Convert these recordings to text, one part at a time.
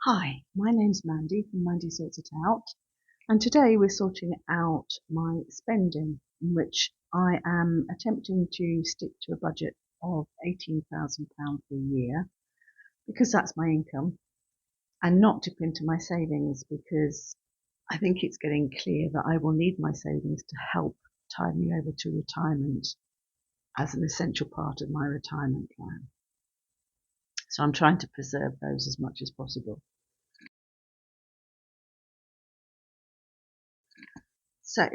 Hi, my name's Mandy from Mandy Sorts It Out, and today we're sorting out my spending, in which I am attempting to stick to a budget of £18,000 a year because that's my income, and not dip into my savings because I think it's getting clear that I will need my savings to help tide me over to retirement as an essential part of my retirement plan. So I'm trying to preserve those as much as possible. So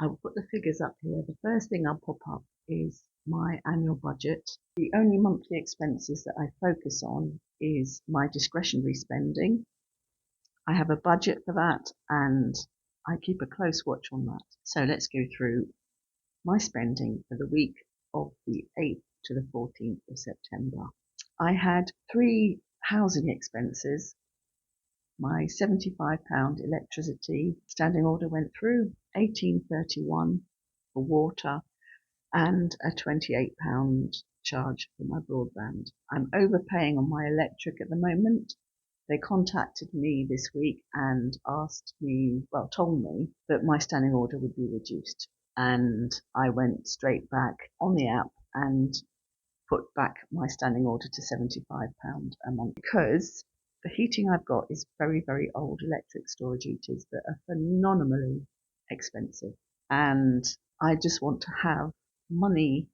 I will put the figures up here. The first thing I'll pop up is my annual budget. The only monthly expenses that I focus on is my discretionary spending. I have a budget for that and I keep a close watch on that. So let's go through my spending for the week of the 8th to the 14th of September. I had 3 housing expenses. My £75 electricity standing order went through, £18.31 for water, and a £28 charge for my broadband. I'm overpaying on my electric at the moment. They contacted me this week and told me that my standing order would be reduced. And I went straight back on the app and put back my standing order to £75 a month because the heating I've got is very, very old electric storage heaters that are phenomenally expensive. And I just want to have money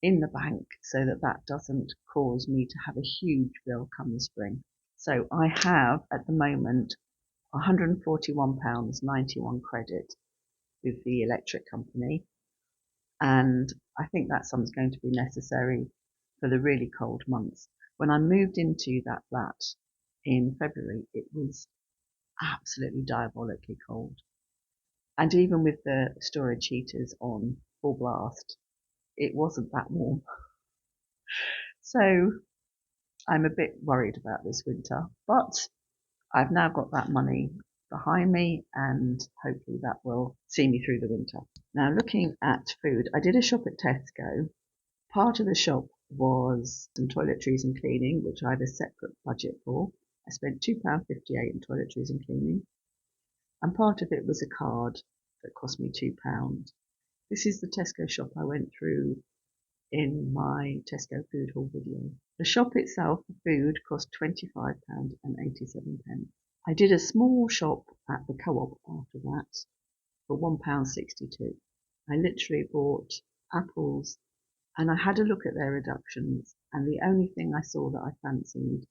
in the bank so that that doesn't cause me to have a huge bill come the spring. So I have at the moment £141.91 credit with the electric company. And I think that sum's going to be necessary for the really cold months. When I moved into that flat in February, it was absolutely diabolically cold. And even with the storage heaters on full blast, it wasn't that warm. So I'm a bit worried about this winter, but I've now got that money behind me and hopefully that will see me through the winter. Now looking at food, I did a shop at Tesco. Part of the shop was some toiletries and cleaning, which I had a separate budget for. I spent £2.58 on toiletries and cleaning, and part of it was a card that cost me £2. This is the Tesco shop I went through in my Tesco food haul video. The shop itself, the food, cost £25.87. I did a small shop at the Co-op after that for £1.62. I literally bought apples and I had a look at their reductions, and the only thing I saw that I fancied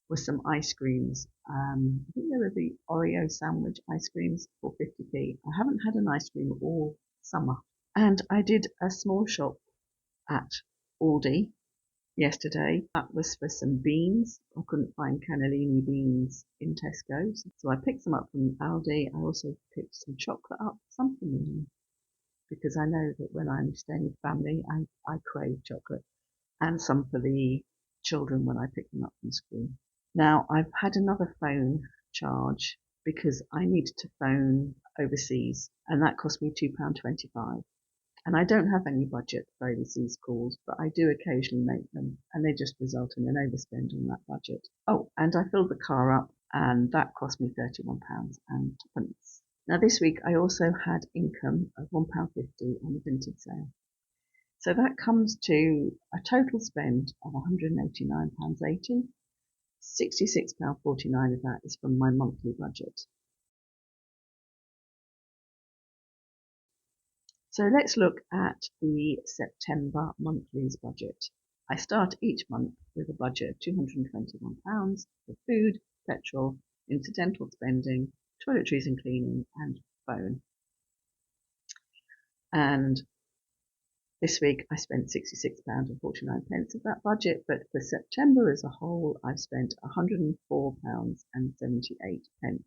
was some ice creams. I think they were the Oreo sandwich ice creams for 50p. I haven't had an ice cream all summer. And I did a small shop at Aldi yesterday. That was for some beans. I couldn't find cannellini beans in Tesco, so I picked them up from Aldi. I also picked some chocolate up, something in because I know that when I'm staying with family, I crave chocolate, and some for the children when I pick them up from school. Now, I've had another phone charge because I needed to phone overseas, and that cost me £2.25. And I don't have any budget for overseas calls, but I do occasionally make them, and they just result in an overspend on that budget. Oh, and I filled the car up, and that cost me £31.02. Now this week I also had income of £1.50 on the vintage sale. So that comes to a total spend of £189.80. £66.49 of that is from my monthly budget. So let's look at the September monthly's budget. I start each month with a budget of £221 for food, petrol, incidental spending, toiletries and cleaning, and phone. And this week I spent £66.49 of that budget, but for September as a whole I've spent £104.78,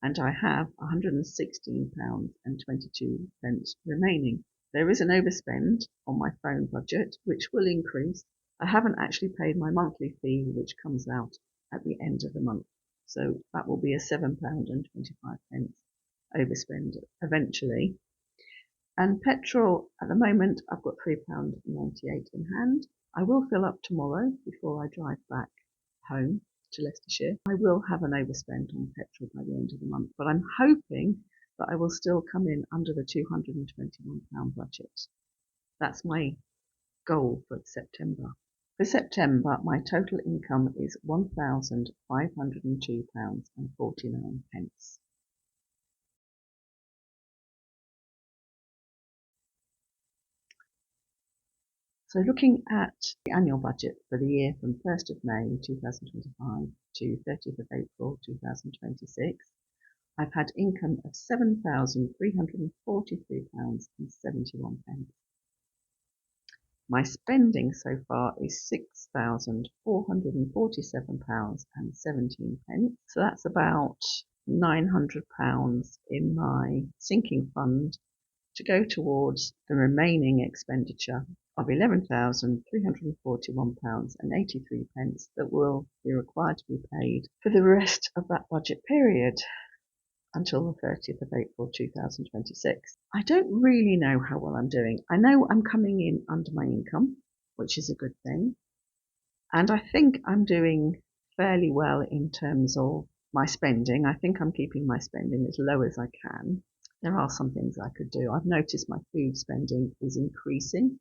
and I have £116.22 remaining. There is an overspend on my phone budget, which will increase. I haven't actually paid my monthly fee, which comes out at the end of the month, so that will be a £7.25 overspend eventually. And petrol, at the moment, I've got £3.98 in hand. I will fill up tomorrow before I drive back home to Leicestershire. I will have an overspend on petrol by the end of the month, but I'm hoping that I will still come in under the £221 budget. That's my goal for September. For September, my total income is £1,502.49. So looking at the annual budget for the year from 1st of May 2025 to 30th of April 2026, I've had income of £7,343.71. My spending so far is £6,447.17. So that's about £900 in my sinking fund to go towards the remaining expenditure of £11,341.83 that will be required to be paid for the rest of that budget period until the 30th of April 2026. I don't really know how well I'm doing. I know I'm coming in under my income, which is a good thing. And I think I'm doing fairly well in terms of my spending. I think I'm keeping my spending as low as I can. There are some things I could do. I've noticed my food spending is increasing.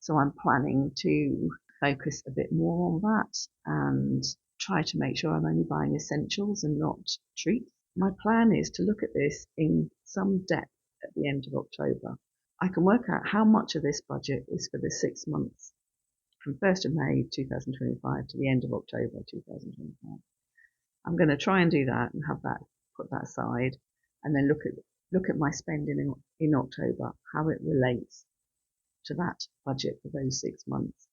So I'm planning to focus a bit more on that and try to make sure I'm only buying essentials and not treats. My plan is to look at this in some depth at the end of October. I can work out how much of this budget is for the 6 months from 1st of May 2025 to the end of October 2025. I'm going to try and do that and have that, put that aside, and then look at my spending in October, how it relates to that budget for those 6 months,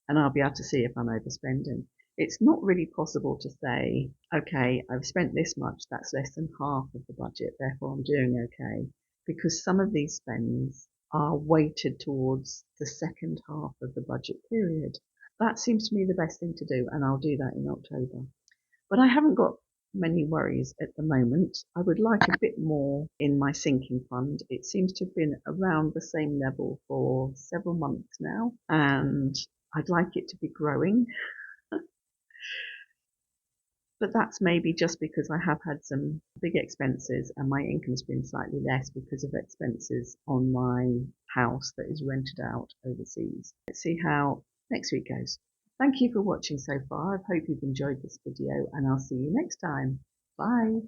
and I'll be able to see if I'm overspending. It's not really possible to say, okay, I've spent this much, that's less than half of the budget, therefore I'm doing okay, because some of these spends are weighted towards the second half of the budget period. That seems to me the best thing to do, and I'll do that in October. But I haven't got many worries at the moment. I would like a bit more in my sinking fund. It seems to have been around the same level for several months now, and I'd like it to be growing. But that's maybe just because I have had some big expenses and my income's been slightly less because of expenses on my house that is rented out overseas. Let's see how next week goes. Thank you for watching so far. I hope you've enjoyed this video and I'll see you next time. Bye.